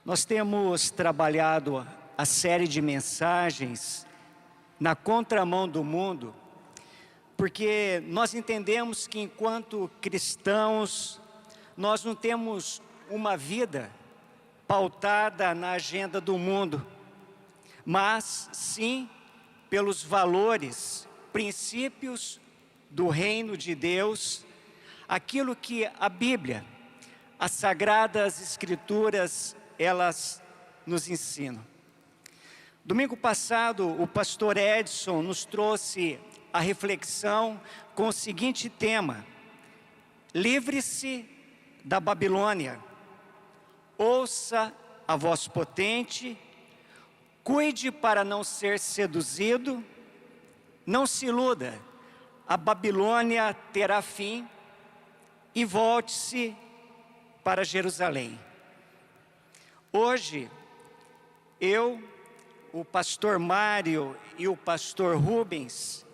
Nós temos trabalhado a série de mensagens na contramão do mundo, porque nós entendemos que enquanto cristãos, nós não temos uma vida pautada na agenda do mundo, mas sim pelos valores, princípios do reino de Deus, aquilo que a Bíblia, as Sagradas Escrituras, elas nos ensinam. Domingo passado, o pastor Edson nos trouxe a reflexão com o seguinte tema: livre-se da Babilônia, ouça a voz potente, cuide para não ser seduzido, não se iluda, a Babilônia terá fim e volte-se para Jerusalém. Hoje, eu, o pastor Mário e o pastor Rubens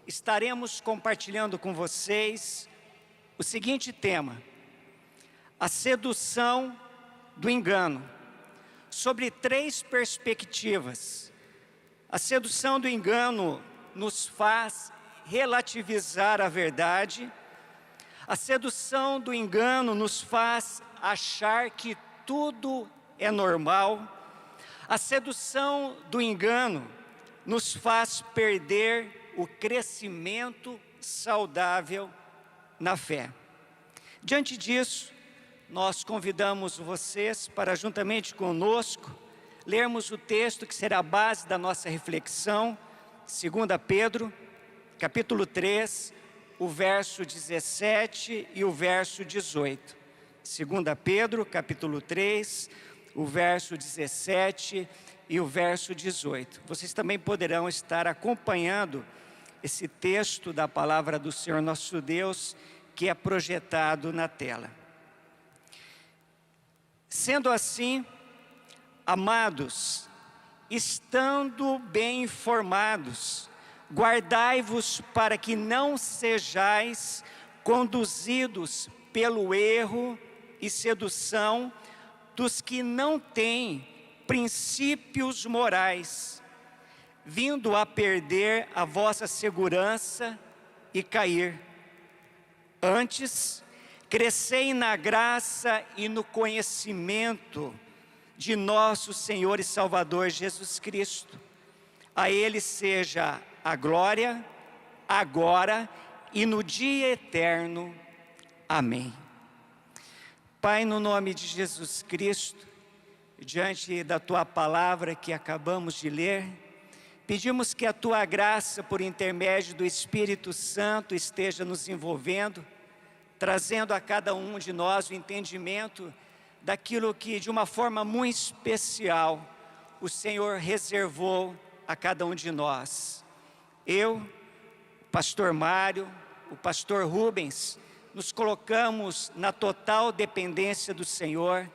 estaremos compartilhando com vocês o seguinte tema: a sedução do engano, sobre 3 perspectivas. A sedução do engano nos faz relativizar a verdade. A sedução do engano nos faz achar que tudo é normal. A sedução do engano nos faz perder o crescimento saudável na fé. Diante disso, nós convidamos vocês para, juntamente conosco, lermos o texto que será a base da nossa reflexão, 2 Pedro, capítulo 3, o verso 17 e o verso 18. 2 Pedro, capítulo 3, o verso 17 e o verso 18. Vocês também poderão estar acompanhando esse texto da palavra do Senhor nosso Deus, que é projetado na tela. Sendo assim, amados, estando bem informados, guardai-vos para que não sejais conduzidos pelo erro e sedução dos que não têm princípios morais, vindo a perder a vossa segurança e cair. Antes, crescei na graça e no conhecimento de nosso Senhor e Salvador Jesus Cristo. A Ele seja a glória, agora e no dia eterno. Amém. Pai, no nome de Jesus Cristo, diante da Tua palavra que acabamos de ler, pedimos que a Tua graça, por intermédio do Espírito Santo, esteja nos envolvendo, trazendo a cada um de nós o entendimento daquilo que, de uma forma muito especial, o Senhor reservou a cada um de nós. Eu, o pastor Mário, o pastor Rubens, nos colocamos na total dependência do Senhor,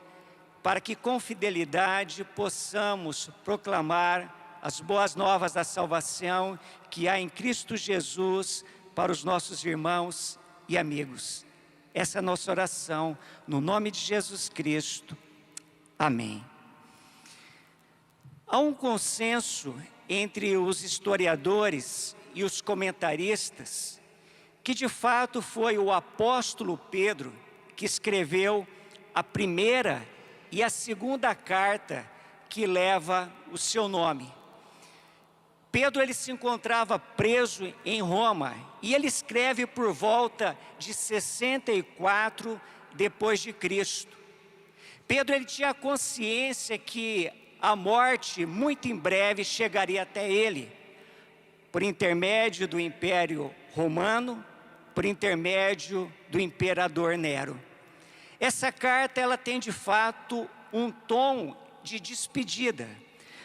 para que com fidelidade possamos proclamar as boas novas da salvação que há em Cristo Jesus para os nossos irmãos e amigos. Essa é a nossa oração, no nome de Jesus Cristo. Amém. Há um consenso entre os historiadores e os comentaristas que de fato foi o apóstolo Pedro que escreveu a primeira e a segunda carta que leva o seu nome. Pedro, ele se encontrava preso em Roma e ele escreve por volta de 64 depois de Cristo. Pedro, ele tinha consciência que a morte muito em breve chegaria até ele, por intermédio do Império Romano, por intermédio do imperador Nero. Essa carta, ela tem de fato um tom de despedida,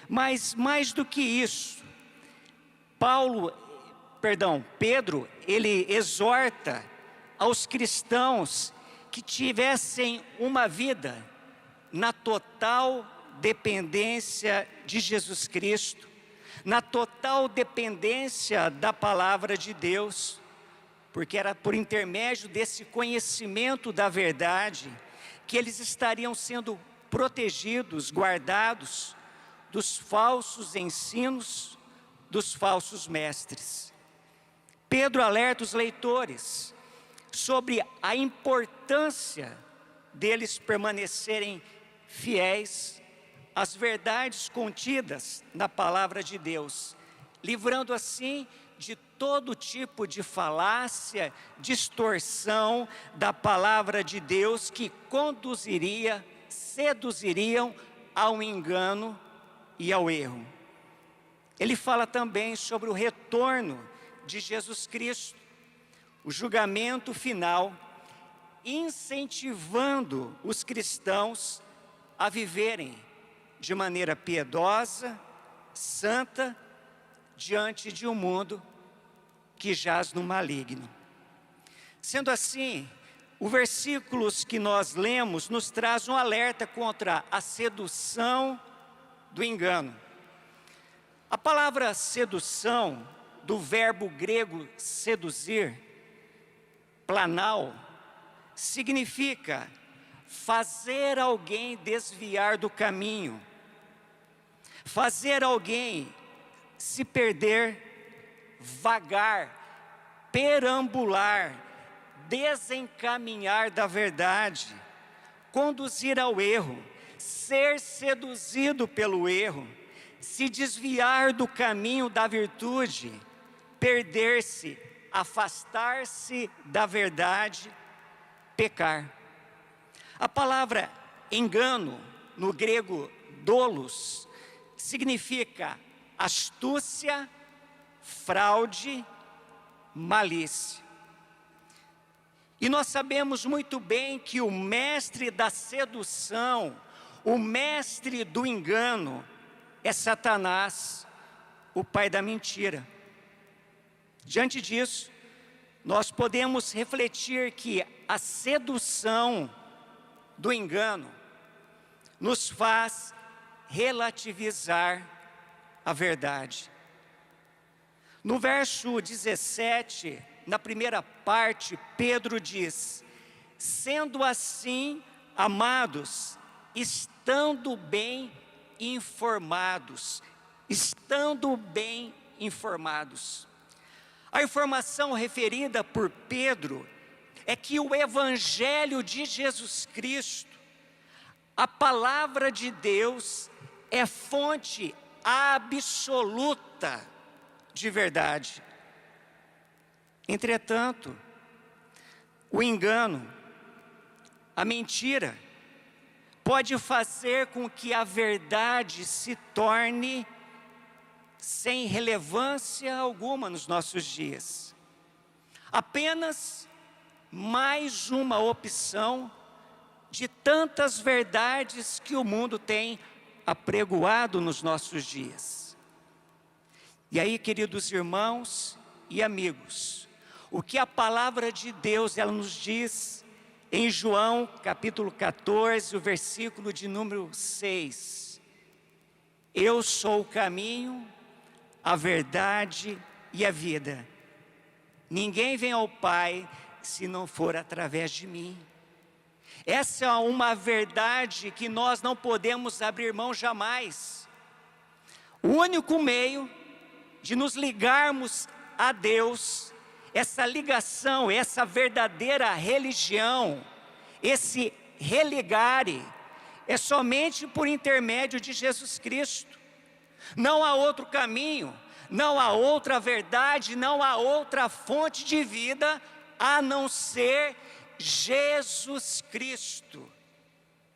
mas mais do que isso, Pedro, ele exorta aos cristãos que tivessem uma vida na total dependência de Jesus Cristo, na total dependência da palavra de Deus, porque era por intermédio desse conhecimento da verdade que eles estariam sendo protegidos, guardados dos falsos ensinos, dos falsos mestres. Pedro alerta os leitores sobre a importância deles permanecerem fiéis às verdades contidas na palavra de Deus, livrando assim de todo tipo de falácia, distorção da palavra de Deus que seduziriam ao engano e ao erro. Ele fala também sobre o retorno de Jesus Cristo, o julgamento final, incentivando os cristãos a viverem de maneira piedosa, santa, diante de um mundo que jaz no maligno. Sendo assim, os versículos que nós lemos nos traz um alerta contra a sedução do engano. A palavra sedução, do verbo grego seduzir, planal, significa fazer alguém desviar do caminho, fazer alguém se perder, vagar, perambular, desencaminhar da verdade, conduzir ao erro, ser seduzido pelo erro, se desviar do caminho da virtude, perder-se, afastar-se da verdade, pecar. A palavra engano, no grego dolos, significa astúcia, fraude, malícia. E nós sabemos muito bem que o mestre da sedução, o mestre do engano, é Satanás, o pai da mentira. Diante disso, nós podemos refletir que a sedução do engano nos faz relativizar a verdade. No verso 17, na primeira parte, Pedro diz: sendo assim, amados, estando bem informados, A informação referida por Pedro é que o Evangelho de Jesus Cristo, a palavra de Deus, é fonte absoluta de verdade. Entretanto, o engano, a mentira, pode fazer com que a verdade se torne sem relevância alguma nos nossos dias. Apenas mais uma opção de tantas verdades que o mundo tem apregoado nos nossos dias. E aí, queridos irmãos e amigos, o que a palavra de Deus ela nos diz em João capítulo 14, o versículo de número 6. Eu sou o caminho, a verdade e a vida. Ninguém vem ao Pai se não for através de mim. Essa é uma verdade que nós não podemos abrir mão jamais. O único meio de nos ligarmos a Deus, essa ligação, essa verdadeira religião, esse religare, é somente por intermédio de Jesus Cristo. Não há outro caminho, não há outra verdade, não há outra fonte de vida a não ser Jesus Cristo.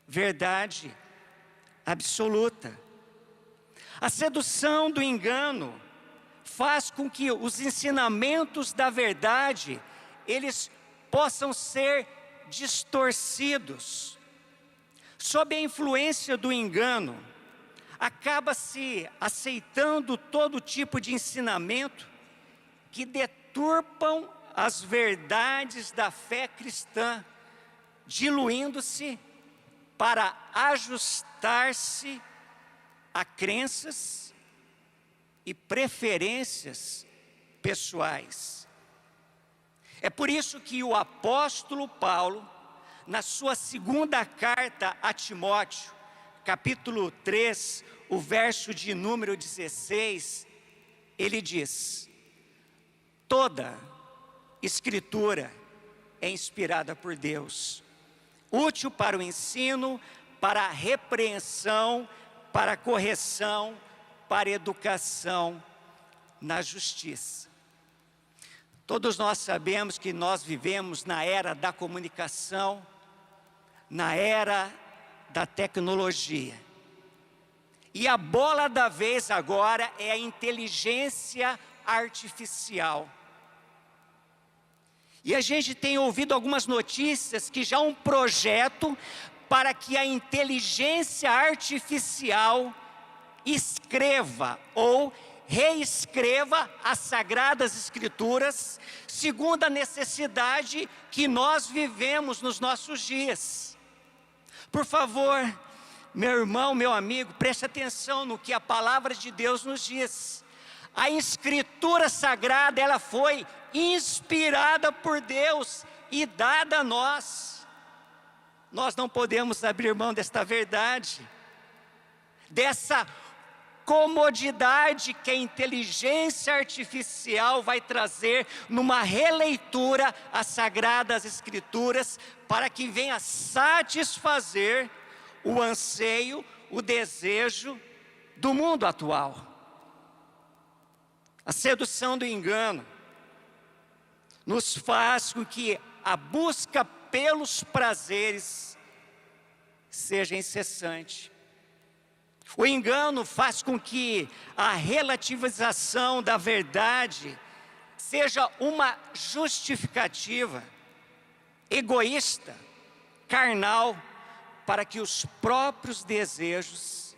Verdade absoluta. A sedução do engano faz com que os ensinamentos da verdade, eles possam ser distorcidos. Sob a influência do engano, acaba-se aceitando todo tipo de ensinamento que deturpam as verdades da fé cristã, diluindo-se para ajustar-se a crenças e preferências pessoais. É por isso que o apóstolo Paulo, na sua segunda carta a Timóteo, capítulo 3, o verso de número 16, ele diz: toda Escritura é inspirada por Deus, útil para o ensino, para a repreensão, para a correção, para a educação na justiça. Todos nós sabemos que nós vivemos na era da comunicação, na era da tecnologia. E a bola da vez agora é a inteligência artificial. E a gente tem ouvido algumas notícias que já há um projeto para que a inteligência artificial escreva ou reescreva as Sagradas Escrituras segundo a necessidade que nós vivemos nos nossos dias. Por favor, meu irmão, meu amigo, preste atenção no que a palavra de Deus nos diz. A Escritura Sagrada, ela foi inspirada por Deus e dada a nós. Nós não podemos abrir mão desta verdade, dessa comodidade que a inteligência artificial vai trazer numa releitura às Sagradas Escrituras, para que venha satisfazer o anseio, o desejo do mundo atual. A sedução do engano nos faz com que a busca pelos prazeres seja incessante. O engano faz com que a relativização da verdade seja uma justificativa egoísta, carnal, para que os próprios desejos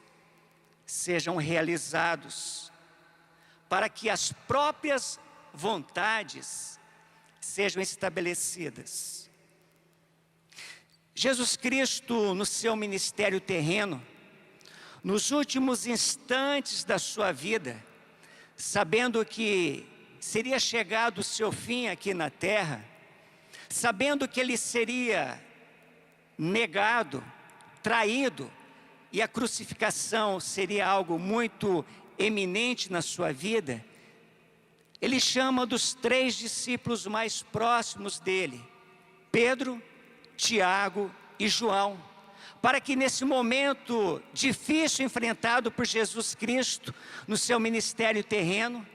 sejam realizados, para que as próprias vontades sejam estabelecidas. Jesus Cristo, no seu ministério terreno, nos últimos instantes da sua vida, sabendo que seria chegado o seu fim aqui na terra, sabendo que ele seria negado, traído, e a crucificação seria algo muito eminente na sua vida, ele chama dos 3 discípulos mais próximos dele, Pedro, Tiago e João, para que nesse momento difícil enfrentado por Jesus Cristo no seu ministério terreno,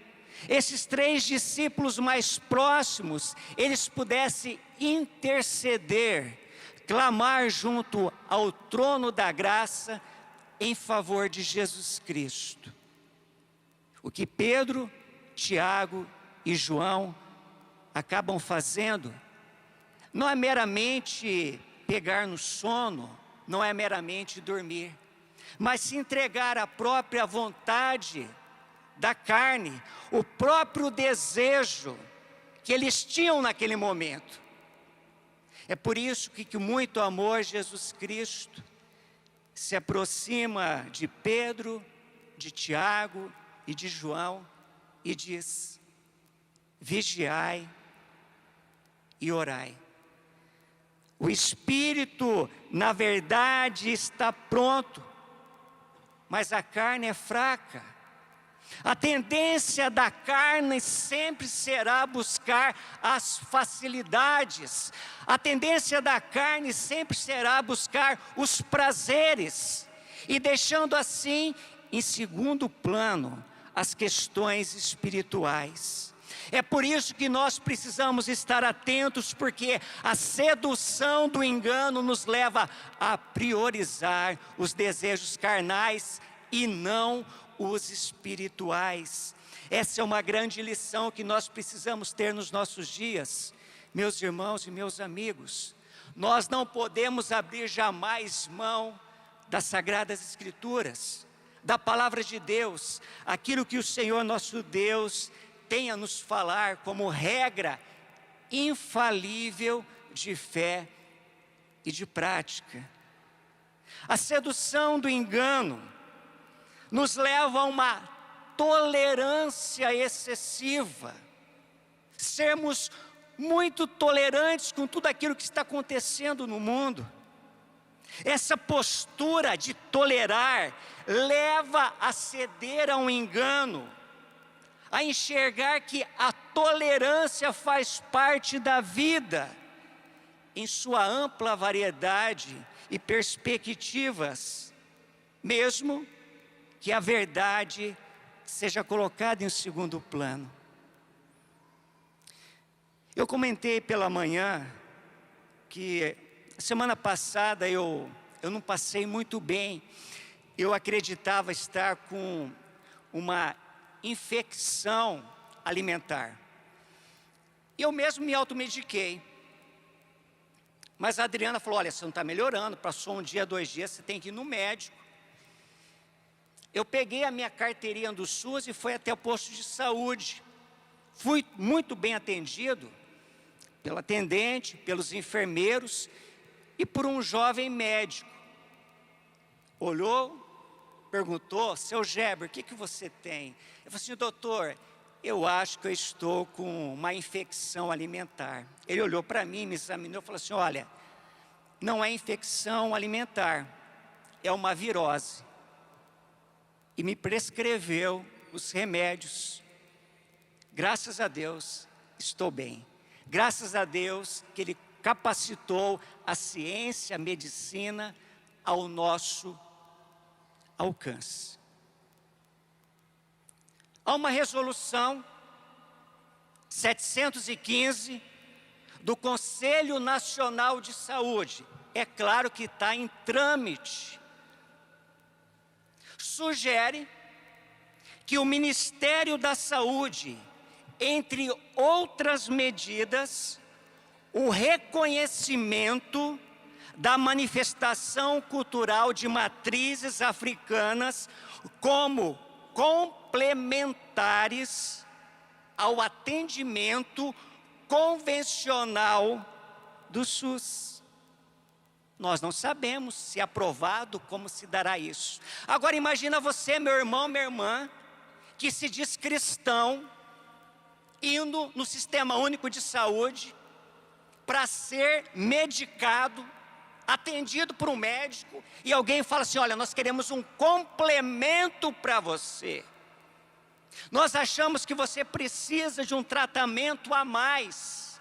esses 3 discípulos mais próximos, eles pudessem interceder, clamar junto ao trono da graça em favor de Jesus Cristo. O que Pedro, Tiago e João acabam fazendo não é meramente pegar no sono, não é meramente dormir, mas se entregar à própria vontade da carne, o próprio desejo que eles tinham naquele momento. É por isso que com muito amor Jesus Cristo se aproxima de Pedro, de Tiago e de João e diz: vigiai e orai. O espírito, na verdade, está pronto, mas a carne é fraca. A tendência da carne sempre será buscar as facilidades. A tendência da carne sempre será buscar os prazeres, e deixando assim em segundo plano as questões espirituais. É por isso que nós precisamos estar atentos, porque a sedução do engano nos leva a priorizar os desejos carnais e não os espirituais. Essa é uma grande lição que nós precisamos ter nos nossos dias, meus irmãos e meus amigos. Nós não podemos abrir jamais mão das Sagradas Escrituras, da Palavra de Deus, aquilo que o Senhor nosso Deus tem a nos falar como regra infalível de fé e de prática. A sedução do engano nos leva a uma tolerância excessiva, sermos muito tolerantes com tudo aquilo que está acontecendo no mundo. Essa postura de tolerar leva a ceder a um engano, a enxergar que a tolerância faz parte da vida, em sua ampla variedade e perspectivas, mesmo que a verdade seja colocada em segundo plano. Eu comentei pela manhã que semana passada eu não passei muito bem. Eu acreditava estar com uma infecção alimentar. Eu mesmo me automediquei. Mas a Adriana falou, olha, você não está melhorando, passou um dia, 2 dias, você tem que ir no médico. Eu peguei a minha carteirinha do SUS e fui até o posto de saúde. Fui muito bem atendido pelo atendente, pelos enfermeiros e por um jovem médico. Olhou, perguntou, seu Geber, o que você tem? Eu falei assim, doutor, eu acho que eu estou com uma infecção alimentar. Ele olhou para mim, me examinou e falou assim, olha, não é infecção alimentar, é uma virose. E me prescreveu os remédios. Graças a Deus, estou bem. Graças a Deus que Ele capacitou a ciência, a medicina ao nosso alcance. Há uma resolução 715 do Conselho Nacional de Saúde. É claro que está em trâmite. Sugere que o Ministério da Saúde, entre outras medidas, o reconhecimento da manifestação cultural de matrizes africanas como complementares ao atendimento convencional do SUS. Nós não sabemos se aprovado, como se dará isso. Agora imagina você, meu irmão, minha irmã, que se diz cristão, indo no Sistema Único de Saúde para ser medicado, atendido por um médico, e alguém fala assim, olha, nós queremos um complemento para você. Nós achamos que você precisa de um tratamento a mais.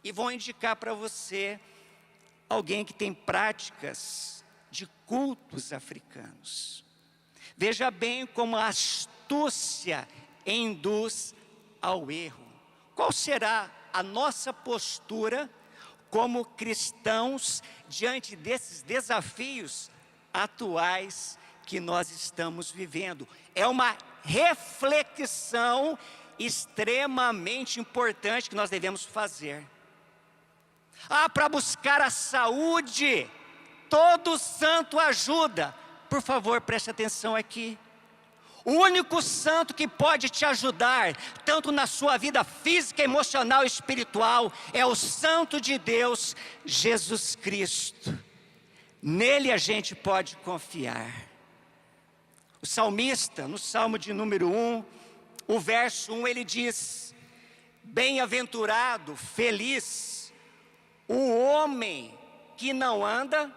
E vão indicar para você alguém que tem práticas de cultos africanos. Veja bem como a astúcia induz ao erro. Qual será a nossa postura como cristãos diante desses desafios atuais que nós estamos vivendo? É uma reflexão extremamente importante que nós devemos fazer. Para buscar a saúde, todo santo ajuda. Por favor, preste atenção aqui. O único santo que pode te ajudar, tanto na sua vida física, emocional e espiritual, é o Santo de Deus, Jesus Cristo. Nele a gente pode confiar. O salmista, no Salmo de número 1, o verso 1, ele diz, bem-aventurado, feliz, o homem que não anda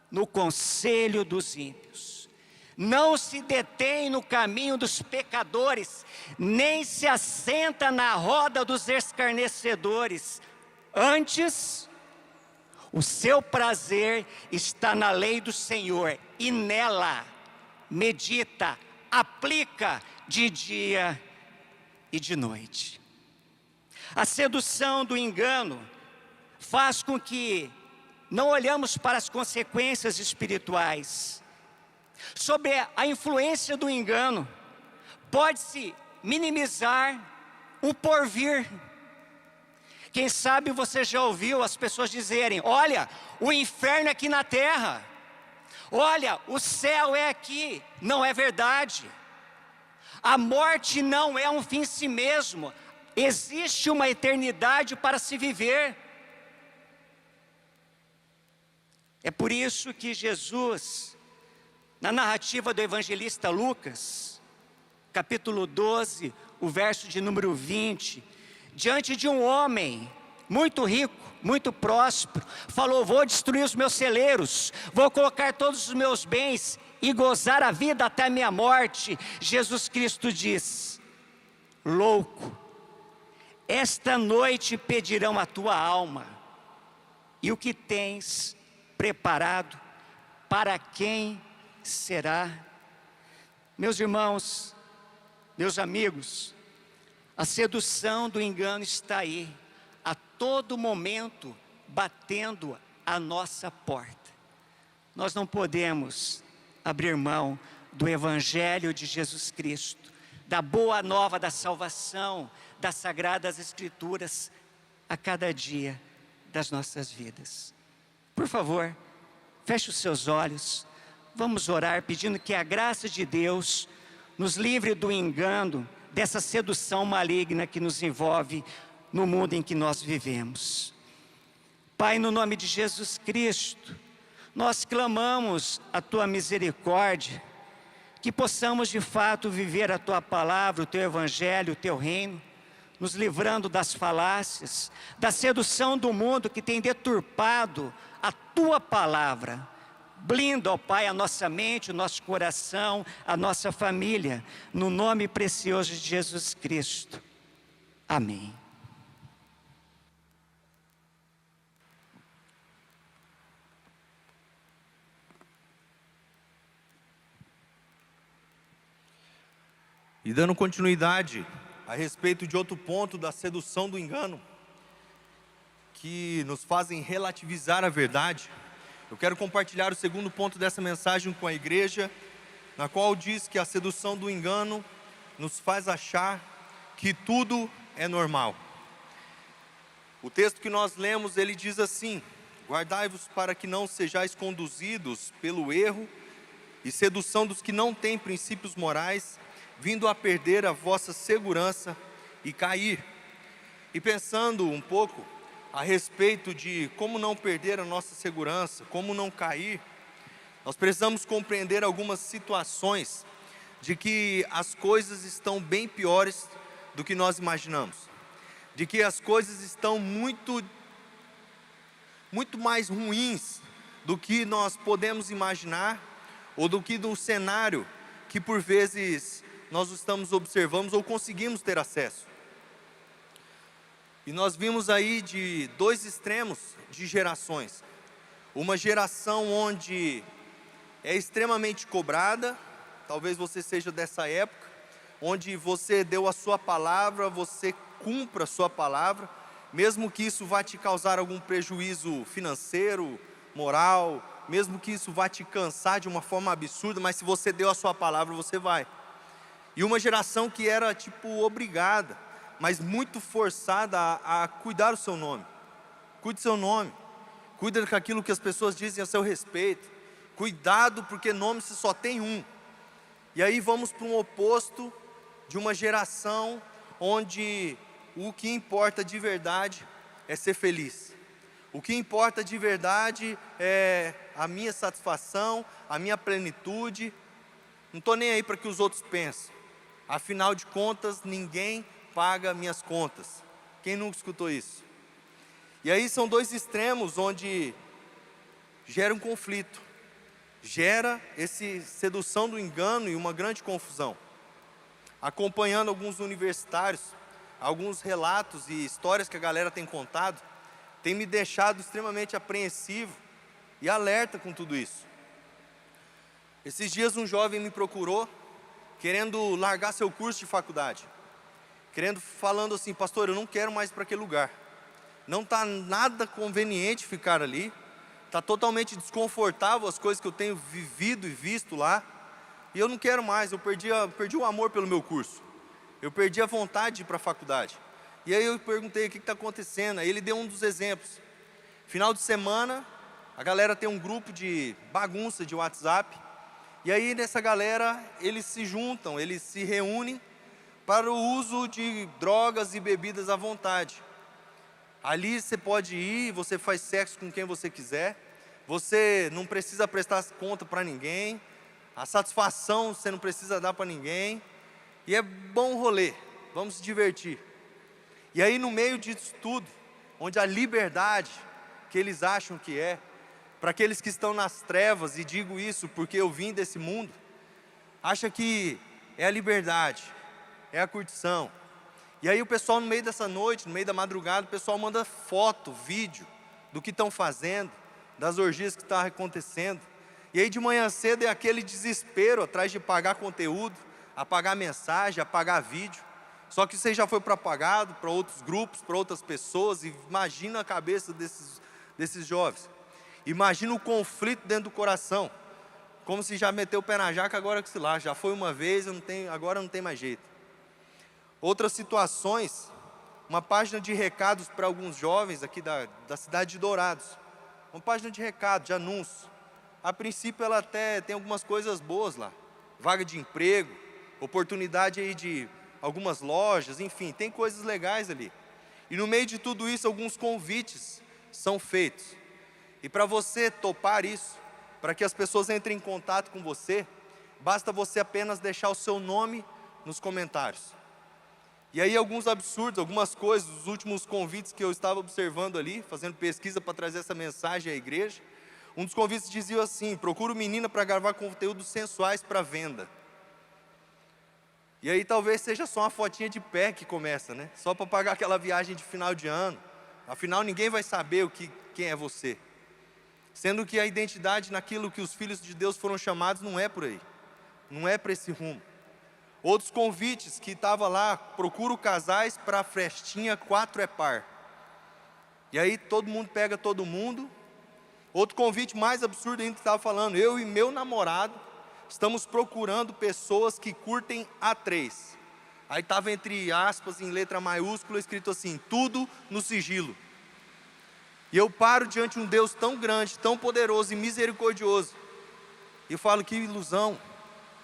no conselho dos ímpios, não se detém no caminho dos pecadores, nem se assenta na roda dos escarnecedores. Antes, o seu prazer está na lei do Senhor, e nela medita, aplica de dia e de noite. A sedução do engano faz com que não olhamos para as consequências espirituais. Sobre a influência do engano, pode-se minimizar o porvir. Quem sabe você já ouviu as pessoas dizerem, olha, o inferno é aqui na terra. Olha, o céu é aqui. Não é verdade. A morte não é um fim em si mesmo. Existe uma eternidade para se viver. É por isso que Jesus, na narrativa do evangelista Lucas, capítulo 12, o verso de número 20, diante de um homem muito rico, muito próspero, falou: vou destruir os meus celeiros, vou colocar todos os meus bens e gozar a vida até a minha morte. Jesus Cristo diz: louco, esta noite pedirão a tua alma, e o que tens preparado, para quem será? Meus irmãos, meus amigos, a sedução do engano está aí, a todo momento, batendo a nossa porta. Nós não podemos abrir mão do Evangelho de Jesus Cristo, da boa nova da salvação, das Sagradas Escrituras, a cada dia das nossas vidas. Por favor, feche os seus olhos, vamos orar pedindo que a graça de Deus nos livre do engano, dessa sedução maligna que nos envolve no mundo em que nós vivemos. Pai, no nome de Jesus Cristo, nós clamamos a tua misericórdia, que possamos de fato viver a tua palavra, o teu evangelho, o teu reino, nos livrando das falácias, da sedução do mundo que tem deturpado a tua palavra. Blinda, ó Pai, a nossa mente, o nosso coração, a nossa família, no nome precioso de Jesus Cristo. Amém. E dando continuidade a respeito de outro ponto da sedução do engano, que nos fazem relativizar a verdade, eu quero compartilhar o segundo ponto dessa mensagem com a igreja, na qual diz que a sedução do engano nos faz achar que tudo é normal. O texto que nós lemos, ele diz assim: guardai-vos para que não sejais conduzidos pelo erro e sedução dos que não têm princípios morais, vindo a perder a vossa segurança e cair. E pensando um pouco a respeito de como não perder a nossa segurança, como não cair, nós precisamos compreender algumas situações de que as coisas estão bem piores do que nós imaginamos, de que as coisas estão muito mais ruins do que nós podemos imaginar, ou do que do cenário que por vezes nós estamos observando ou conseguimos ter acesso. E nós vimos aí de dois extremos de gerações. Uma geração onde é extremamente cobrada, talvez você seja dessa época, onde você deu a sua palavra, você cumpra a sua palavra, mesmo que isso vá te causar algum prejuízo financeiro, moral, mesmo que isso vá te cansar de uma forma absurda, mas se você deu a sua palavra, você vai. E uma geração que era obrigada, mas muito forçada a cuidar do seu nome. Cuide do seu nome, cuide daquilo que as pessoas dizem a seu respeito. Cuidado, porque nome se só tem um. E aí vamos para um oposto de uma geração onde o que importa de verdade é ser feliz. O que importa de verdade é a minha satisfação, a minha plenitude. Não estou nem aí para que os outros pensem. Afinal de contas, ninguém paga minhas contas. Quem nunca escutou isso? E aí são dois extremos onde gera um conflito, gera essa sedução do engano e uma grande confusão. Acompanhando alguns universitários, alguns relatos e histórias que a galera tem contado, tem me deixado extremamente apreensivo e alerta com tudo isso. Esses dias um jovem me procurou, querendo largar seu curso de faculdade, falando assim: pastor, eu não quero mais para aquele lugar, não está nada conveniente ficar ali, está totalmente desconfortável as coisas que eu tenho vivido e visto lá, e eu não quero mais, eu perdi o amor pelo meu curso, eu perdi a vontade de ir para a faculdade. E aí eu perguntei: o que está acontecendo? Aí ele deu um dos exemplos. Final de semana, a galera tem um grupo de bagunça de WhatsApp, e aí nessa galera, eles se juntam, eles se reúnem para o uso de drogas e bebidas à vontade. Ali você pode ir, você faz sexo com quem você quiser, você não precisa prestar conta para ninguém, a satisfação você não precisa dar para ninguém, e é bom rolê, vamos se divertir. E aí no meio disso tudo, onde a liberdade que eles acham que é, para aqueles que estão nas trevas, e digo isso porque eu vim desse mundo, acha que é a liberdade, é a curtição. E aí o pessoal no meio dessa noite, no meio da madrugada, o pessoal manda foto, vídeo do que estão fazendo, das orgias que estão acontecendo. E aí de manhã cedo é aquele desespero atrás de pagar conteúdo, apagar mensagem, apagar vídeo. Só que isso aí já foi propagado para outros grupos, para outras pessoas. E imagina a cabeça desses jovens. Imagina o conflito dentro do coração. Como se já meteu o pé na jaca, agora que se lá, já foi uma vez, agora não tem mais jeito. Outras situações, uma página de recados para alguns jovens aqui da cidade de Dourados. Uma página de recado, de anúncio. A princípio ela até tem algumas coisas boas lá. Vaga de emprego, oportunidade aí de algumas lojas, enfim, tem coisas legais ali. E no meio de tudo isso, alguns convites são feitos. E para você topar isso, para que as pessoas entrem em contato com você, basta você apenas deixar o seu nome nos comentários. E aí alguns absurdos, algumas coisas, os últimos convites que eu estava observando ali, fazendo pesquisa para trazer essa mensagem à igreja, um dos convites dizia assim: procura menina para gravar conteúdos sensuais para venda. E aí talvez seja só uma fotinha de pé que começa, né? Só para pagar aquela viagem de final de ano. Afinal ninguém vai saber quem é você. Sendo que a identidade naquilo que os filhos de Deus foram chamados não é por aí. Não é para esse rumo. Outros convites que estava lá: procuro casais para a festinha 4 é par. E aí todo mundo pega todo mundo. Outro convite mais absurdo ainda que estava falando: eu e meu namorado estamos procurando pessoas que curtem A3. Aí estava entre aspas, em letra maiúscula, escrito assim: tudo no sigilo. E eu paro diante de um Deus tão grande, tão poderoso e misericordioso, e eu falo: que ilusão.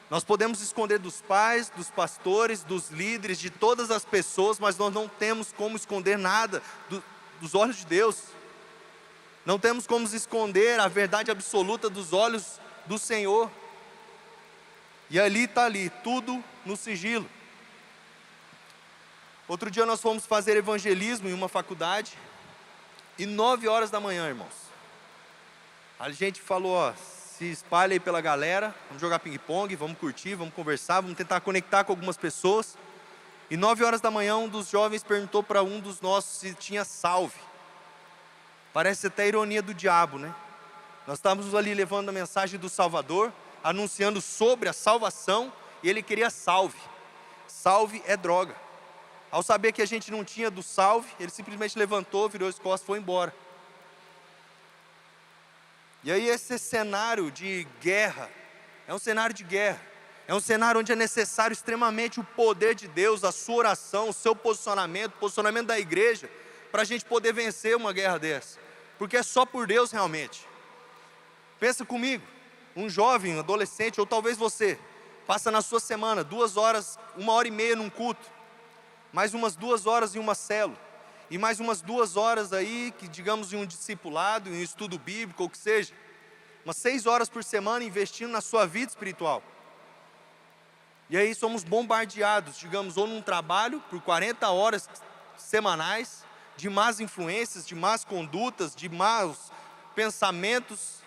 Nós podemos esconder dos pais, dos pastores, dos líderes, de todas as pessoas, mas nós não temos como esconder nada dos olhos de Deus. Não temos como esconder a verdade absoluta dos olhos do Senhor. E ali está ali, tudo no sigilo. Outro dia nós fomos fazer evangelismo em uma faculdade, e 9 horas da manhã, irmãos, a gente falou: ó, se espalha aí pela galera, vamos jogar ping-pong, vamos curtir, vamos conversar, vamos tentar conectar com algumas pessoas. E 9 horas da manhã, um dos jovens perguntou para um dos nossos se tinha salve. Parece até ironia do diabo, né? Nós estávamos ali levando a mensagem do Salvador, anunciando sobre a salvação, e ele queria salve. Salve é droga. Ao saber que a gente não tinha do salve, ele simplesmente levantou, virou as costas e foi embora. E aí esse cenário de guerra, é um cenário de guerra. É um cenário onde é necessário extremamente o poder de Deus, a sua oração, o seu posicionamento, o posicionamento da igreja, para a gente poder vencer uma guerra dessa. Porque é só por Deus realmente. Pensa comigo, um jovem, um adolescente, ou talvez você, passa na sua semana 2 horas, 1h30 num culto, mais umas 2 horas em uma célula, e mais umas 2 horas aí, que digamos em um discipulado, em um estudo bíblico, ou o que seja, umas 6 horas por semana investindo na sua vida espiritual. E aí somos bombardeados, digamos, ou num trabalho por 40 horas semanais, de más influências, de más condutas, de maus pensamentos,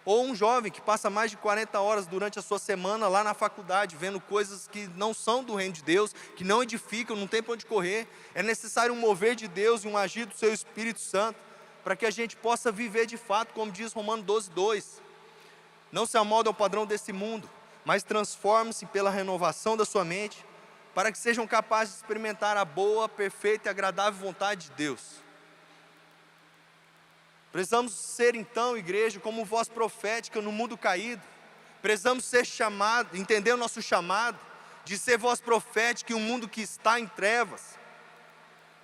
ou um jovem que passa mais de 40 horas durante a sua semana lá na faculdade, vendo coisas que não são do reino de Deus, que não edificam, não tem para onde correr. É necessário um mover de Deus e um agir do seu Espírito Santo, para que a gente possa viver de fato, como diz Romanos 12:2. Não se amolde ao padrão desse mundo, mas transforme-se pela renovação da sua mente, para que sejam capazes de experimentar a boa, perfeita e agradável vontade de Deus. Precisamos ser então, igreja, como voz profética no mundo caído. Precisamos ser chamados, entender o nosso chamado, de ser voz profética em um mundo que está em trevas,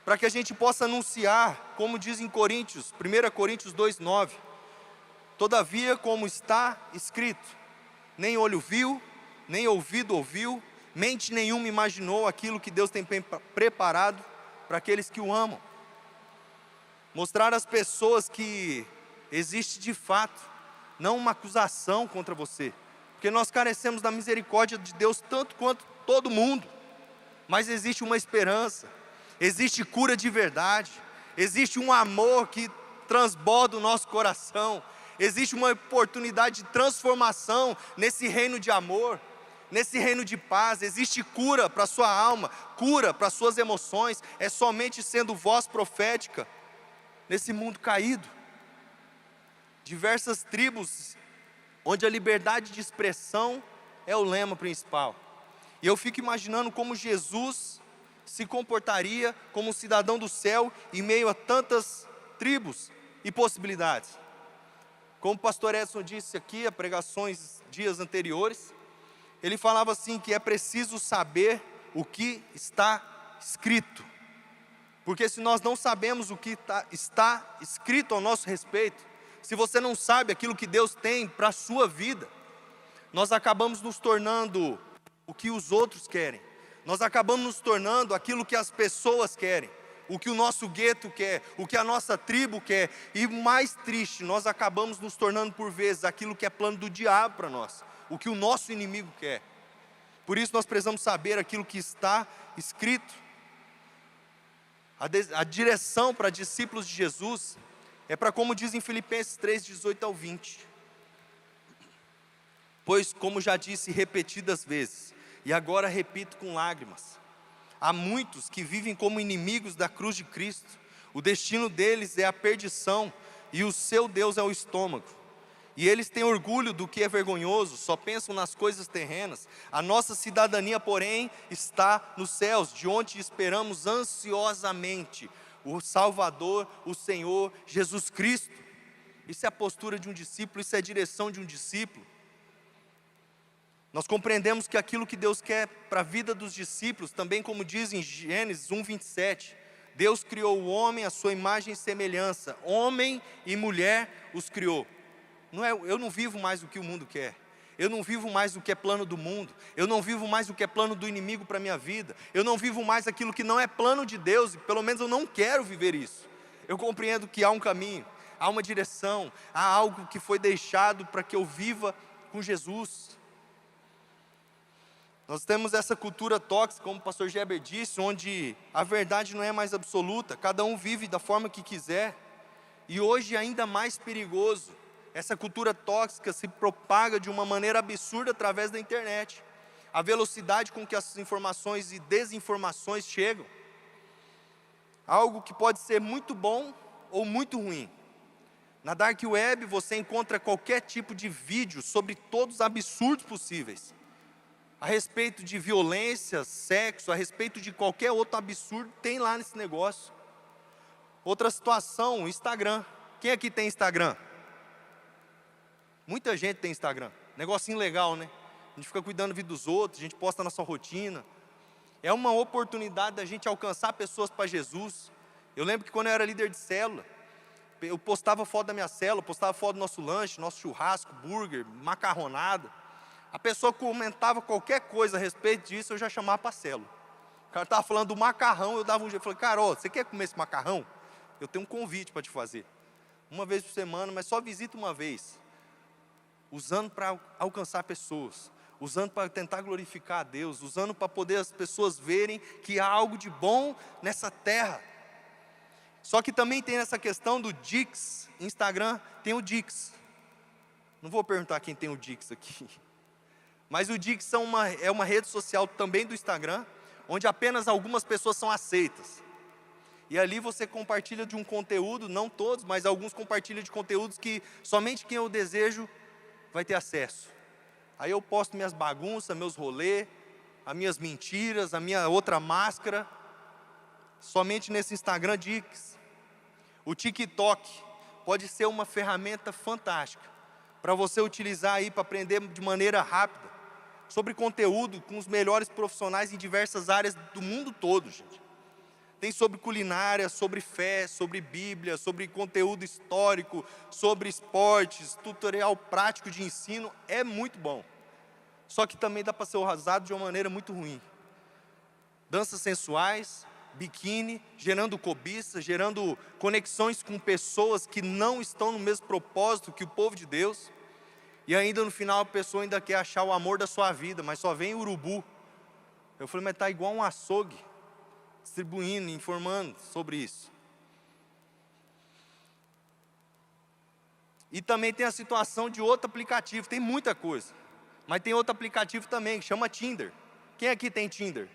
para que a gente possa anunciar, como diz em Coríntios, 1 Coríntios 2:9, todavia como está escrito, nem olho viu, nem ouvido ouviu, mente nenhuma imaginou aquilo que Deus tem preparado para aqueles que o amam. Mostrar às pessoas que existe de fato, não uma acusação contra você, porque nós carecemos da misericórdia de Deus tanto quanto todo mundo, mas existe uma esperança, existe cura de verdade, existe um amor que transborda o nosso coração, existe uma oportunidade de transformação nesse reino de amor, nesse reino de paz. Existe cura para a sua alma, cura para as suas emoções, é somente sendo voz profética nesse mundo caído. Diversas tribos onde a liberdade de expressão é o lema principal. E eu fico imaginando como Jesus se comportaria como um cidadão do céu em meio a tantas tribos e possibilidades. Como o pastor Edson disse aqui, a pregações dias anteriores, ele falava assim que é preciso saber o que está escrito. Porque se nós não sabemos o que está escrito ao nosso respeito, se você não sabe aquilo que Deus tem para a sua vida, nós acabamos nos tornando o que os outros querem. Nós acabamos nos tornando aquilo que as pessoas querem, o que o nosso gueto quer, o que a nossa tribo quer. E mais triste, nós acabamos nos tornando por vezes aquilo que é plano do diabo para nós, o que o nosso inimigo quer. Por isso nós precisamos saber aquilo que está escrito. A direção para discípulos de Jesus é para, como diz em Filipenses 3, 18 ao 20. Pois, como já disse repetidas vezes, e agora repito com lágrimas, há muitos que vivem como inimigos da cruz de Cristo. O destino deles é a perdição e o seu Deus é o estômago. E eles têm orgulho do que é vergonhoso, só pensam nas coisas terrenas. A nossa cidadania, porém, está nos céus, de onde esperamos ansiosamente o Salvador, o Senhor Jesus Cristo. Isso é a postura de um discípulo, isso é a direção de um discípulo. Nós compreendemos que aquilo que Deus quer para a vida dos discípulos, também como diz em Gênesis 1, 27, Deus criou o homem à sua imagem e semelhança, homem e mulher os criou. Eu não vivo mais o que o mundo quer, eu não vivo mais o que é plano do mundo, eu não vivo mais o que é plano do inimigo para a minha vida, eu não vivo mais aquilo que não é plano de Deus, e pelo menos eu não quero viver isso. Eu compreendo que há um caminho, há uma direção, há algo que foi deixado para que eu viva com Jesus. Nós temos essa cultura tóxica, como o pastor Geber disse, onde a verdade não é mais absoluta, cada um vive da forma que quiser. E hoje ainda mais perigoso, essa cultura tóxica se propaga de uma maneira absurda através da internet. A velocidade com que as informações e desinformações chegam, algo que pode ser muito bom ou muito ruim. Na Dark Web você encontra qualquer tipo de vídeo sobre todos os absurdos possíveis. A respeito de violência, sexo, a respeito de qualquer outro absurdo, tem lá nesse negócio. Outra situação, o Instagram. Quem aqui tem Instagram? Muita gente tem Instagram. Negocinho legal, né? A gente fica cuidando da vida dos outros, a gente posta a nossa rotina. É uma oportunidade da gente alcançar pessoas para Jesus. Eu lembro que quando eu era líder de célula, eu postava foto da minha célula, postava foto do nosso lanche, nosso churrasco, burger, macarronada. A pessoa comentava qualquer coisa a respeito disso, eu já chamava para a célula. O cara estava falando do macarrão, eu dava um jeito. Eu falei, cara, ó, você quer comer esse macarrão? Eu tenho um convite para te fazer. Uma vez por semana, mas só visita uma vez. Usando para alcançar pessoas. Usando para tentar glorificar a Deus. Usando para poder as pessoas verem que há algo de bom nessa terra. Só que também tem essa questão do Dix. Instagram tem o Dix. Não vou perguntar quem tem o Dix aqui. Mas o Dix é uma rede social também do Instagram, onde apenas algumas pessoas são aceitas. E ali você compartilha de um conteúdo, não todos, mas alguns compartilham de conteúdos que somente quem eu desejo vai ter acesso. Aí eu posto minhas bagunças, meus rolês, as minhas mentiras, a minha outra máscara, somente nesse Instagram Dix. O TikTok pode ser uma ferramenta fantástica para você utilizar aí para aprender de maneira rápida sobre conteúdo com os melhores profissionais em diversas áreas do mundo todo, gente. Tem sobre culinária, sobre fé, sobre Bíblia, sobre conteúdo histórico, sobre esportes, tutorial prático de ensino, é muito bom. Só que também dá para ser usado de uma maneira muito ruim. Danças sensuais, biquíni, gerando cobiça, gerando conexões com pessoas que não estão no mesmo propósito que o povo de Deus. E ainda no final a pessoa ainda quer achar o amor da sua vida, mas só vem urubu. Eu falei, mas está igual um açougue, distribuindo, informando sobre isso. E também tem a situação de outro aplicativo, tem muita coisa. Mas tem outro aplicativo também, que chama Tinder. Quem aqui tem Tinder?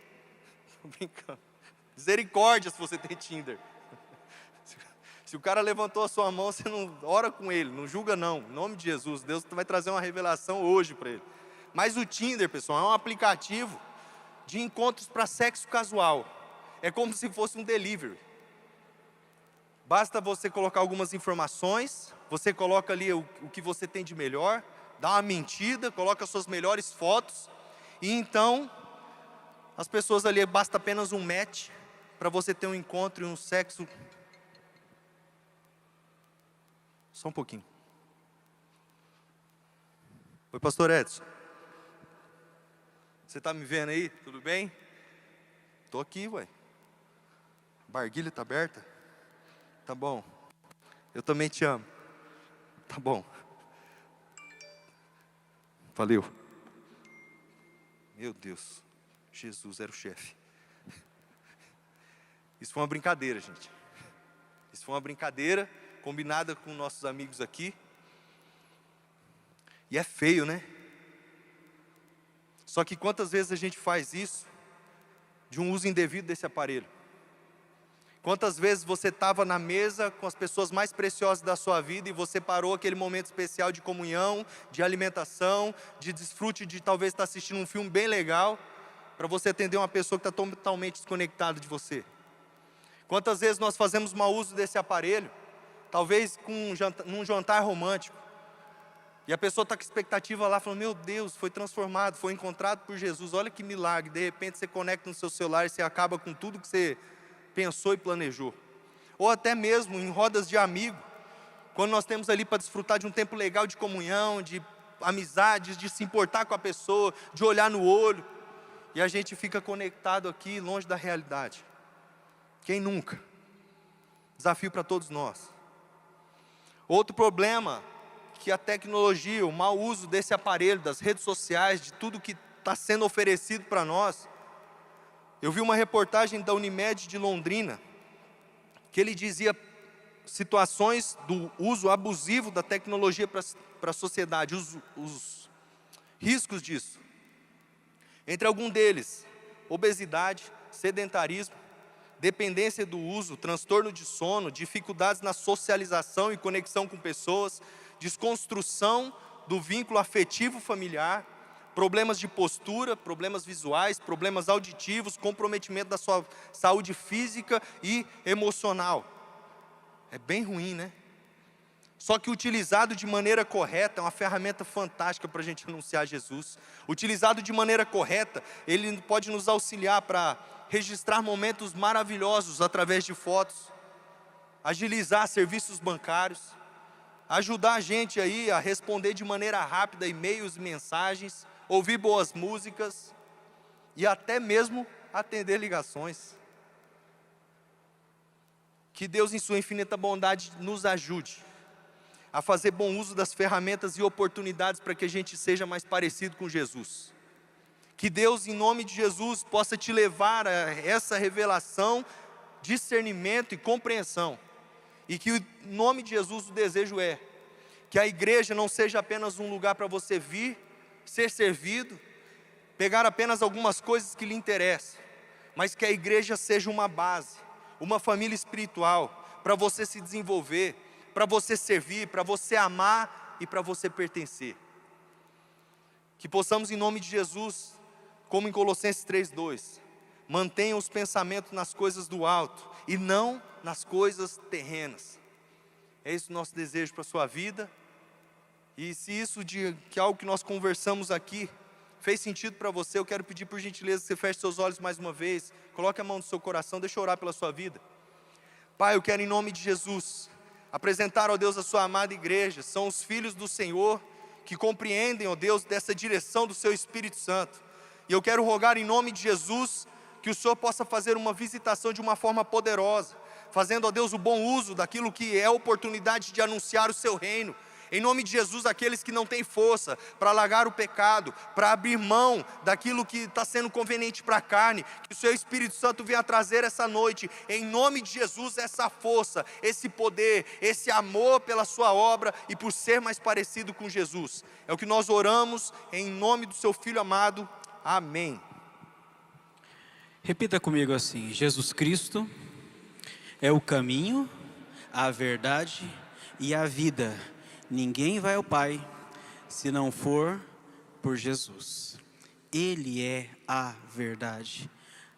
Tô brincando. Misericórdia se você tem Tinder. Se o cara levantou a sua mão, você não ora com ele, não julga não. Em nome de Jesus, Deus vai trazer uma revelação hoje para ele. Mas o Tinder, pessoal, é um aplicativo de encontros para sexo casual. É como se fosse um delivery. Basta você colocar algumas informações, você coloca ali o que você tem de melhor, dá uma mentira, coloca suas melhores fotos, e então as pessoas ali, basta apenas um match para você ter um encontro e um sexo. Só um pouquinho. Oi, pastor Edson. Você está me vendo aí? Tudo bem? Estou aqui, ué. Barguilha está aberta? Tá bom. Eu também te amo. Tá bom. Valeu. Meu Deus. Jesus era o chefe. Isso foi uma brincadeira, gente. Isso foi uma brincadeira combinada com nossos amigos aqui. E é feio, né? Só que quantas vezes a gente faz isso de um uso indevido desse aparelho? Quantas vezes você estava na mesa com as pessoas mais preciosas da sua vida e você parou aquele momento especial de comunhão, de alimentação, de desfrute, de talvez estar assistindo um filme bem legal, para você atender uma pessoa que está totalmente desconectada de você? Quantas vezes nós fazemos mau uso desse aparelho, talvez num jantar romântico, e a pessoa está com expectativa lá, falando, meu Deus, foi transformado, foi encontrado por Jesus, olha que milagre, de repente você conecta no seu celular e você acaba com tudo que você pensou e planejou. Ou até mesmo em rodas de amigo, quando nós temos ali para desfrutar de um tempo legal de comunhão, de amizades, de se importar com a pessoa, de olhar no olho, e a gente fica conectado aqui, longe da realidade. Quem nunca? Desafio para todos nós. Outro problema, que a tecnologia, o mau uso desse aparelho, das redes sociais, de tudo que está sendo oferecido para nós. Eu vi uma reportagem da Unimed de Londrina, que ele dizia situações do uso abusivo da tecnologia para a sociedade, os riscos disso. Entre algum deles, obesidade, sedentarismo, dependência do uso, transtorno de sono, dificuldades na socialização e conexão com pessoas, desconstrução do vínculo afetivo familiar, problemas de postura, problemas visuais, problemas auditivos, comprometimento da sua saúde física e emocional. É bem ruim, né? Só que utilizado de maneira correta, é uma ferramenta fantástica para a gente anunciar Jesus. Utilizado de maneira correta, ele pode nos auxiliar para registrar momentos maravilhosos através de fotos, agilizar serviços bancários, ajudar a gente aí a responder de maneira rápida e-mails e mensagens, ouvir boas músicas e até mesmo atender ligações. Que Deus, em sua infinita bondade, nos ajude a fazer bom uso das ferramentas e oportunidades para que a gente seja mais parecido com Jesus. Que Deus, em nome de Jesus, possa te levar a essa revelação, discernimento e compreensão. E que, em nome de Jesus, o desejo é que a igreja não seja apenas um lugar para você vir, ser servido, pegar apenas algumas coisas que lhe interessam, mas que a igreja seja uma base, uma família espiritual, para você se desenvolver, para você servir, para você amar e para você pertencer. Que possamos, em nome de Jesus, como em Colossenses 3:2, mantenham os pensamentos nas coisas do alto e não nas coisas terrenas. É esse o nosso desejo para a sua vida. E se isso que algo que nós conversamos aqui fez sentido para você, eu quero pedir por gentileza que você feche seus olhos mais uma vez, coloque a mão no seu coração, deixa eu orar pela sua vida. Pai, eu quero em nome de Jesus apresentar, ó Deus, a sua amada igreja. São os filhos do Senhor que compreendem, ó Deus, dessa direção do seu Espírito Santo. E eu quero rogar em nome de Jesus que o Senhor possa fazer uma visitação de uma forma poderosa, fazendo, ó Deus, o bom uso daquilo que é a oportunidade de anunciar o seu reino. Em nome de Jesus, aqueles que não têm força para largar o pecado, para abrir mão daquilo que está sendo conveniente para a carne, que o seu Espírito Santo venha trazer essa noite, em nome de Jesus, essa força, esse poder, esse amor pela sua obra e por ser mais parecido com Jesus. É o que nós oramos em nome do seu Filho amado. Amém. Repita comigo assim: Jesus Cristo é o caminho, a verdade e a vida. Ninguém vai ao Pai se não for por Jesus. Ele é a verdade.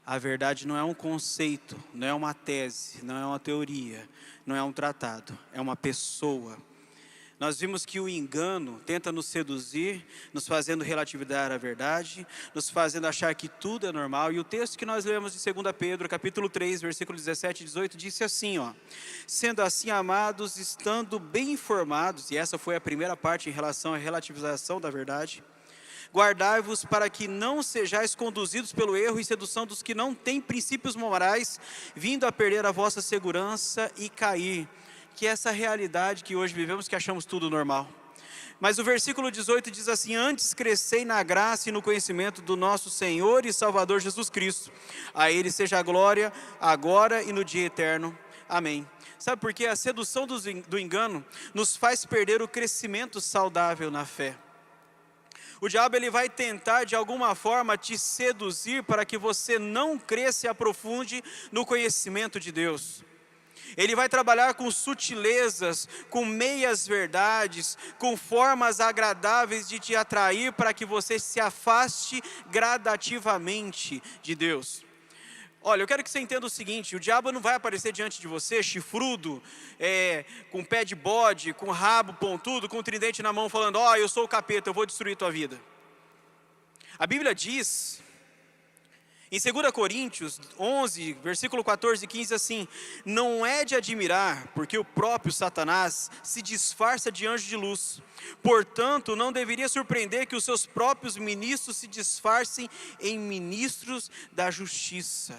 A verdade não é um conceito, não é uma tese, não é uma teoria, não é um tratado, é uma pessoa. Nós vimos que o engano tenta nos seduzir, nos fazendo relativizar a verdade, nos fazendo achar que tudo é normal. E o texto que nós lemos de 2 Pedro, capítulo 3, versículo 17 e 18, disse assim, sendo assim, amados, estando bem informados, e essa foi a primeira parte em relação à relativização da verdade, guardai-vos para que não sejais conduzidos pelo erro e sedução dos que não têm princípios morais, vindo a perder a vossa segurança e cair. Que é essa realidade que hoje vivemos, que achamos tudo normal. Mas o versículo 18 diz assim: antes crescei na graça e no conhecimento do nosso Senhor e Salvador Jesus Cristo. A Ele seja a glória, agora e no dia eterno. Amém. Sabe por quê? A sedução do engano nos faz perder o crescimento saudável na fé. O diabo ele vai tentar de alguma forma te seduzir para que você não cresça e aprofunde no conhecimento de Deus. Ele vai trabalhar com sutilezas, com meias verdades, com formas agradáveis de te atrair para que você se afaste gradativamente de Deus. Olha, eu quero que você entenda o seguinte: o diabo não vai aparecer diante de você chifrudo, com pé de bode, com rabo pontudo, com tridente na mão, falando: eu sou o capeta, eu vou destruir tua vida. A Bíblia diz, em 2 Coríntios 11, versículo 14 e 15 assim: não é de admirar, porque o próprio Satanás se disfarça de anjo de luz. Portanto, não deveria surpreender que os seus próprios ministros se disfarcem em ministros da justiça.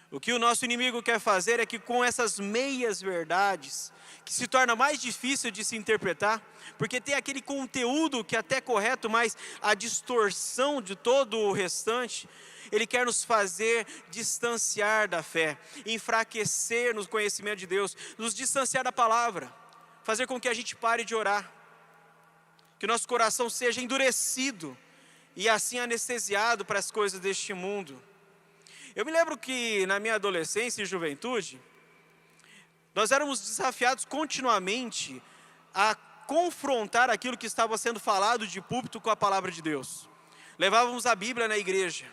O que o nosso inimigo quer fazer é que com essas meias verdades, que se torna mais difícil de se interpretar, porque tem aquele conteúdo que é até correto, mas a distorção de todo o restante, ele quer nos fazer distanciar da fé, enfraquecer no conhecimento de Deus, nos distanciar da palavra, fazer com que a gente pare de orar, que o nosso coração seja endurecido e assim anestesiado para as coisas deste mundo. Eu me lembro que na minha adolescência e juventude, nós éramos desafiados continuamente a confrontar aquilo que estava sendo falado de púlpito com a palavra de Deus. Levávamos a Bíblia na igreja.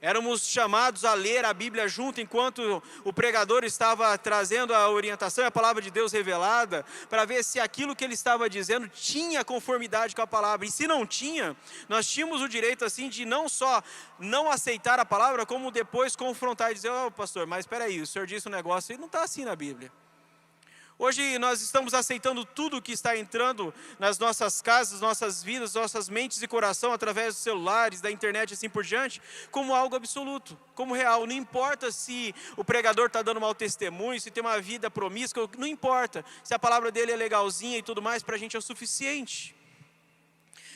Éramos chamados a ler a Bíblia junto enquanto o pregador estava trazendo a orientação e a palavra de Deus revelada, para ver se aquilo que ele estava dizendo tinha conformidade com a palavra. E se não tinha, nós tínhamos o direito assim de não só não aceitar a palavra, como depois confrontar e dizer: pastor, mas espera aí, o senhor disse um negócio e não está assim na Bíblia. Hoje nós estamos aceitando tudo que está entrando nas nossas casas, nossas vidas, nossas mentes e coração, através dos celulares, da internet e assim por diante, como algo absoluto, como real. Não importa se o pregador está dando mau testemunho, se tem uma vida promíscua, não importa. Se a palavra dele é legalzinha e tudo mais, para a gente é o suficiente.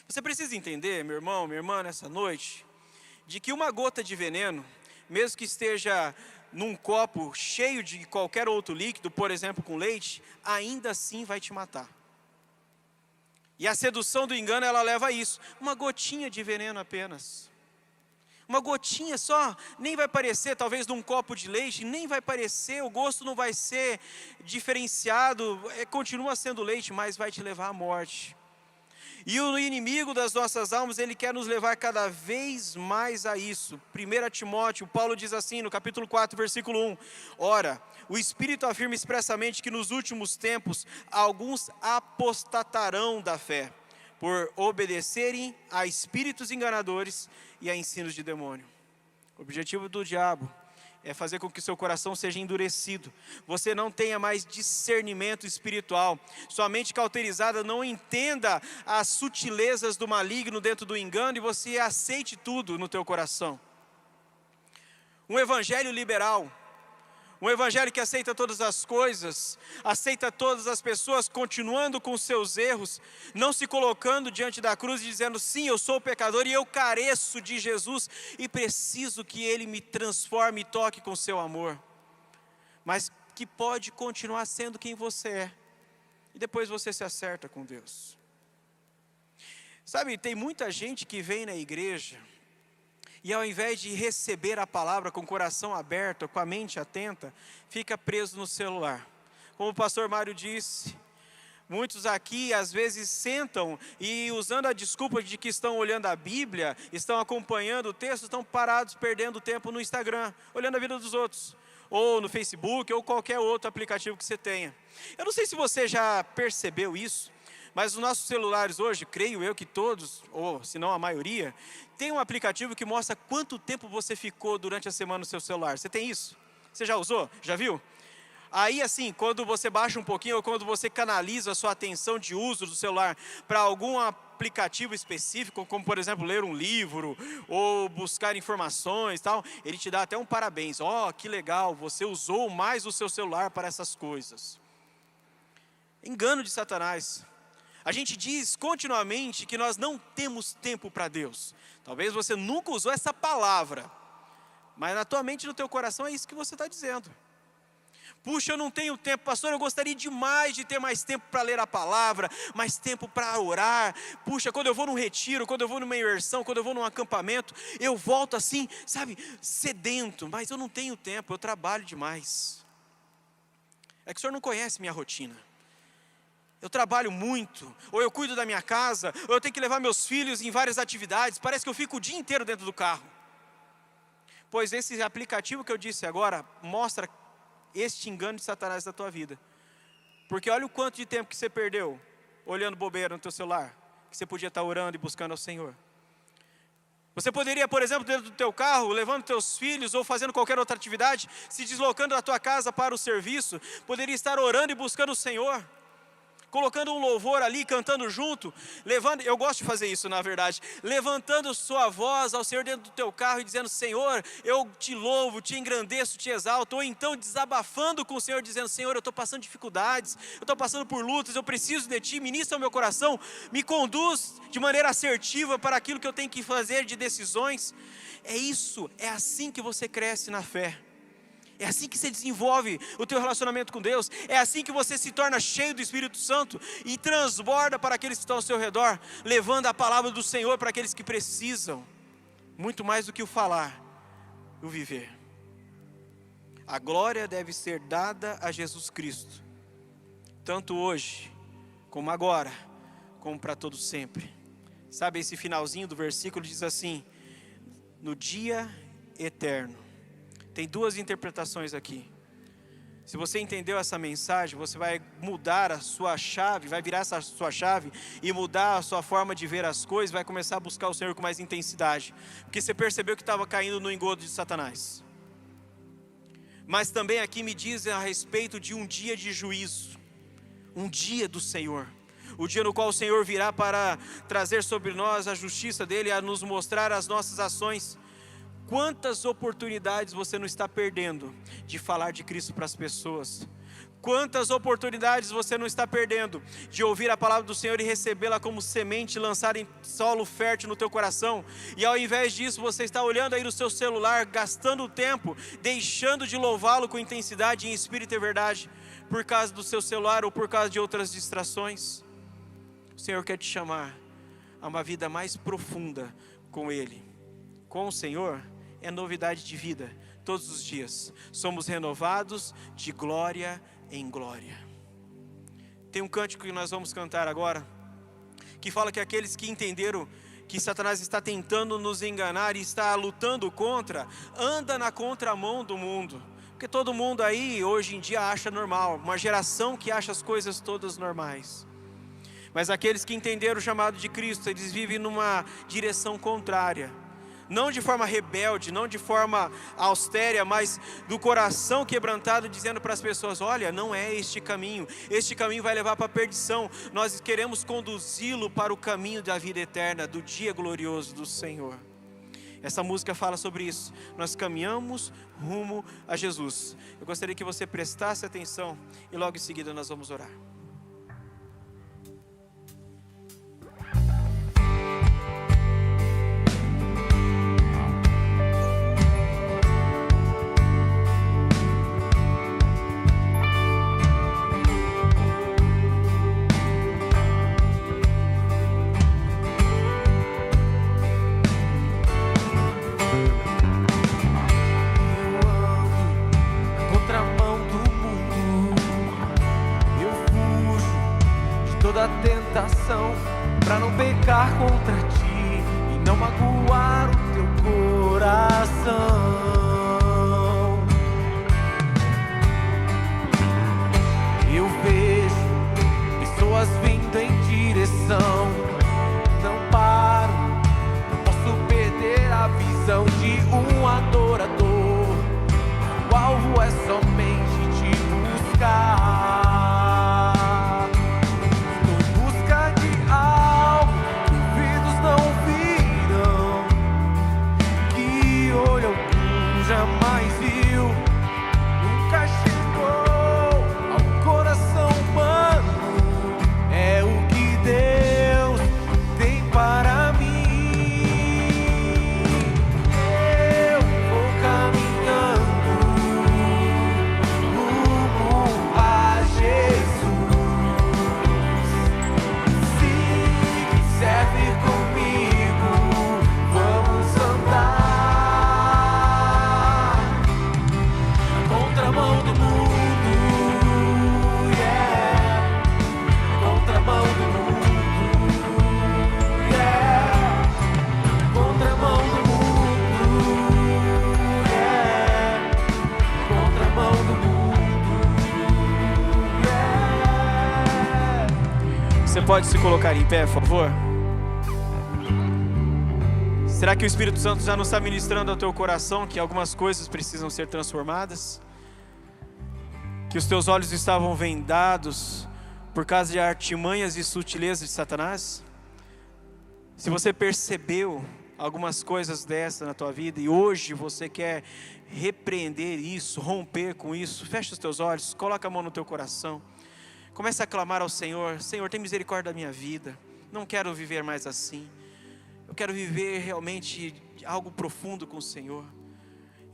Você precisa entender, meu irmão, minha irmã, nessa noite, de que uma gota de veneno, mesmo que esteja num copo cheio de qualquer outro líquido, por exemplo com leite, ainda assim vai te matar. E a sedução do engano, ela leva a isso. Uma gotinha de veneno apenas. Uma gotinha só, nem vai parecer, talvez num copo de leite, nem vai parecer, o gosto não vai ser diferenciado, continua sendo leite, mas vai te levar à morte. E o inimigo das nossas almas, ele quer nos levar cada vez mais a isso. 1 Timóteo, Paulo diz assim, no capítulo 4, versículo 1. Ora, o Espírito afirma expressamente que nos últimos tempos, alguns apostatarão da fé, por obedecerem a espíritos enganadores e a ensinos de demônio. O objetivo do diabo é fazer com que o seu coração seja endurecido. Você não tenha mais discernimento espiritual. Sua mente cauterizada não entenda as sutilezas do maligno dentro do engano e você aceite tudo no teu coração. Um evangelho liberal, Um evangelho que aceita todas as coisas, aceita todas as pessoas, continuando com seus erros, não se colocando diante da cruz e dizendo, sim, eu sou pecador e eu careço de Jesus e preciso que Ele me transforme e toque com seu amor. Mas que pode continuar sendo quem você é. E depois você se acerta com Deus. Sabe, tem muita gente que vem na igreja e ao invés de receber a palavra com o coração aberto, com a mente atenta, fica preso no celular. Como o pastor Mário disse, muitos aqui às vezes sentam e usando a desculpa de que estão olhando a Bíblia, estão acompanhando o texto, estão parados perdendo tempo no Instagram, olhando a vida dos outros, ou no Facebook, ou qualquer outro aplicativo que você tenha. Eu não sei se você já percebeu isso, mas os nossos celulares hoje, creio eu que todos, ou se não a maioria, tem um aplicativo que mostra quanto tempo você ficou durante a semana no seu celular. Você tem isso? Você já usou? Já viu? Aí assim, quando você baixa um pouquinho, ou quando você canaliza a sua atenção de uso do celular para algum aplicativo específico, como por exemplo ler um livro, ou buscar informações e tal, ele te dá até um parabéns. Ó, que legal, você usou mais o seu celular para essas coisas. Engano de Satanás. A gente diz continuamente que nós não temos tempo para Deus. Talvez você nunca usou essa palavra, mas na tua mente e no teu coração é isso que você está dizendo. Puxa, eu não tenho tempo, pastor, eu gostaria demais de ter mais tempo para ler a palavra, mais tempo para orar. Puxa, quando eu vou num retiro, quando eu vou numa imersão, quando eu vou num acampamento, eu volto assim, sabe, sedento, mas eu não tenho tempo, eu trabalho demais. É que o senhor não conhece minha rotina. Eu trabalho muito, ou eu cuido da minha casa, ou eu tenho que levar meus filhos em várias atividades, parece que eu fico o dia inteiro dentro do carro. Pois esse aplicativo que eu disse agora, mostra este engano de Satanás da tua vida. Porque olha o quanto de tempo que você perdeu, olhando bobeira no teu celular, que você podia estar orando e buscando ao Senhor. Você poderia, por exemplo, dentro do teu carro, levando teus filhos, ou fazendo qualquer outra atividade, se deslocando da tua casa para o serviço, poderia estar orando e buscando o Senhor. Colocando um louvor ali, cantando junto, eu gosto de fazer isso na verdade, levantando sua voz ao Senhor dentro do teu carro e dizendo, Senhor, eu te louvo, te engrandeço, te exalto, ou então desabafando com o Senhor, dizendo, Senhor, eu estou passando dificuldades, eu estou passando por lutas, eu preciso de Ti, ministra o meu coração, me conduz de maneira assertiva para aquilo que eu tenho que fazer de decisões. É isso, é assim que você cresce na fé. É assim que você desenvolve o teu relacionamento com Deus. É assim que você se torna cheio do Espírito Santo e transborda para aqueles que estão ao seu redor, levando a palavra do Senhor para aqueles que precisam. Muito mais do que o falar, o viver. A glória deve ser dada a Jesus Cristo, tanto hoje, como agora, como para todo sempre. Sabe, esse finalzinho do versículo diz assim, no dia eterno. Tem duas interpretações aqui. Se você entendeu essa mensagem, você vai mudar a sua chave, vai virar essa sua chave e mudar a sua forma de ver as coisas, vai começar a buscar o Senhor com mais intensidade. Porque você percebeu que estava caindo no engodo de Satanás. Mas também aqui me diz a respeito de um dia de juízo. Um dia do Senhor. O dia no qual o Senhor virá para trazer sobre nós a justiça dEle, a nos mostrar as nossas ações. Quantas oportunidades você não está perdendo de falar de Cristo para as pessoas? Quantas oportunidades você não está perdendo de ouvir a palavra do Senhor e recebê-la como semente, lançar em solo fértil no teu coração? E ao invés disso, você está olhando aí no seu celular, gastando tempo, deixando de louvá-lo com intensidade em espírito e verdade, por causa do seu celular ou por causa de outras distrações. O Senhor quer te chamar a uma vida mais profunda com Ele. Com o Senhor é novidade de vida, todos os dias. Somos renovados de glória em glória. Tem um cântico que nós vamos cantar agora, que fala que aqueles que entenderam que Satanás está tentando nos enganar e está lutando contra, anda na contramão do mundo. Porque todo mundo aí, hoje em dia, acha normal, uma geração que acha as coisas todas normais. Mas aqueles que entenderam o chamado de Cristo, eles vivem numa direção contrária. Não de forma rebelde, não de forma austera, mas do coração quebrantado, dizendo para as pessoas, olha, não é este caminho vai levar para a perdição, nós queremos conduzi-lo para o caminho da vida eterna, do dia glorioso do Senhor. Essa música fala sobre isso. Nós caminhamos rumo a Jesus. Eu gostaria que você prestasse atenção e logo em seguida nós vamos orar. Toda tentação pra não pecar contra ti e não magoar o teu coração. Eu vejo pessoas vindo em direção, não paro, não posso perder a visão de um adorador. O alvo é somente te buscar. Jamais viu, nunca chegou ao coração humano. É o que Deus tem para mim. Eu vou caminhando rumo a Jesus. Se quiser vir comigo, vamos andar. Contramão do mundo, yeah. Contramão do mundo, yeah. Contramão do mundo, yeah. Contramão do mundo, yeah. Você pode se colocar em pé, por favor? Será que o Espírito Santo já não está ministrando ao teu coração que algumas coisas precisam ser transformadas? Que os teus olhos estavam vendados por causa de artimanhas e sutilezas de Satanás? Se você percebeu algumas coisas dessas na tua vida e hoje você quer repreender isso, romper com isso, fecha os teus olhos, coloca a mão no teu coração, começa a clamar ao Senhor: Senhor, tem misericórdia da minha vida, não quero viver mais assim, eu quero viver realmente algo profundo com o Senhor.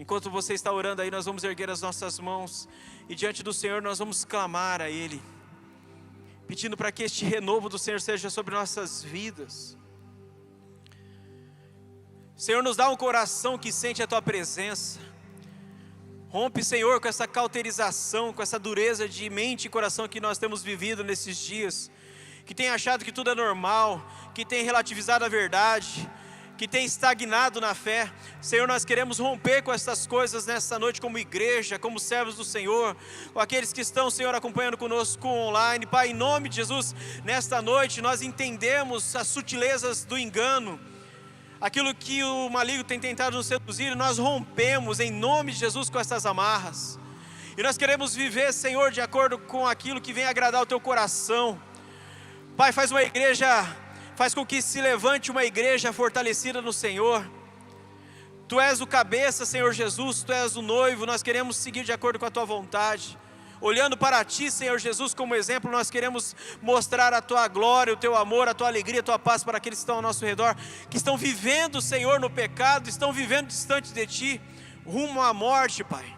Enquanto você está orando aí, nós vamos erguer as nossas mãos e diante do Senhor nós vamos clamar a Ele, pedindo para que este renovo do Senhor seja sobre nossas vidas. Senhor, nos dá um coração que sente a Tua presença. Rompe, Senhor, com essa cauterização, com essa dureza de mente e coração que nós temos vivido nesses dias, que tem achado que tudo é normal, que tem relativizado a verdade, que tem estagnado na fé. Senhor, nós queremos romper com essas coisas nessa noite como igreja, como servos do Senhor, com aqueles que estão, Senhor, acompanhando conosco online. Pai, em nome de Jesus, nesta noite nós entendemos as sutilezas do engano, aquilo que o maligno tem tentado nos seduzir, e nós rompemos em nome de Jesus com essas amarras, e nós queremos viver, Senhor, de acordo com aquilo que vem agradar o Teu coração. Pai, faz com que se levante uma igreja fortalecida no Senhor. Tu és o cabeça, Senhor Jesus, Tu és o noivo, nós queremos seguir de acordo com a Tua vontade. Olhando para Ti, Senhor Jesus, como exemplo, nós queremos mostrar a Tua glória, o Teu amor, a Tua alegria, a Tua paz para aqueles que estão ao nosso redor, que estão vivendo, Senhor, no pecado, estão vivendo distante de Ti, rumo à morte, Pai.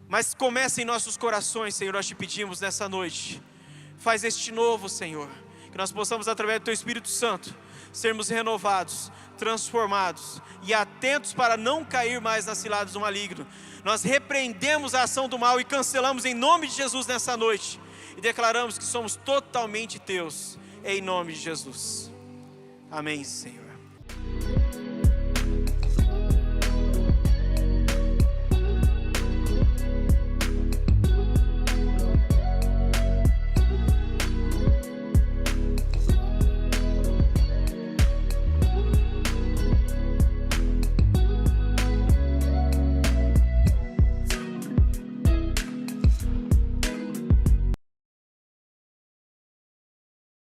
Mas começa em nossos corações, Senhor, nós Te pedimos nessa noite. Faz este novo, Senhor, que nós possamos, através do Teu Espírito Santo, sermos renovados, transformados e atentos para não cair mais nas ciladas do maligno. Nós repreendemos a ação do mal e cancelamos em nome de Jesus nessa noite, e declaramos que somos totalmente Teus, em nome de Jesus. Amém, Senhor.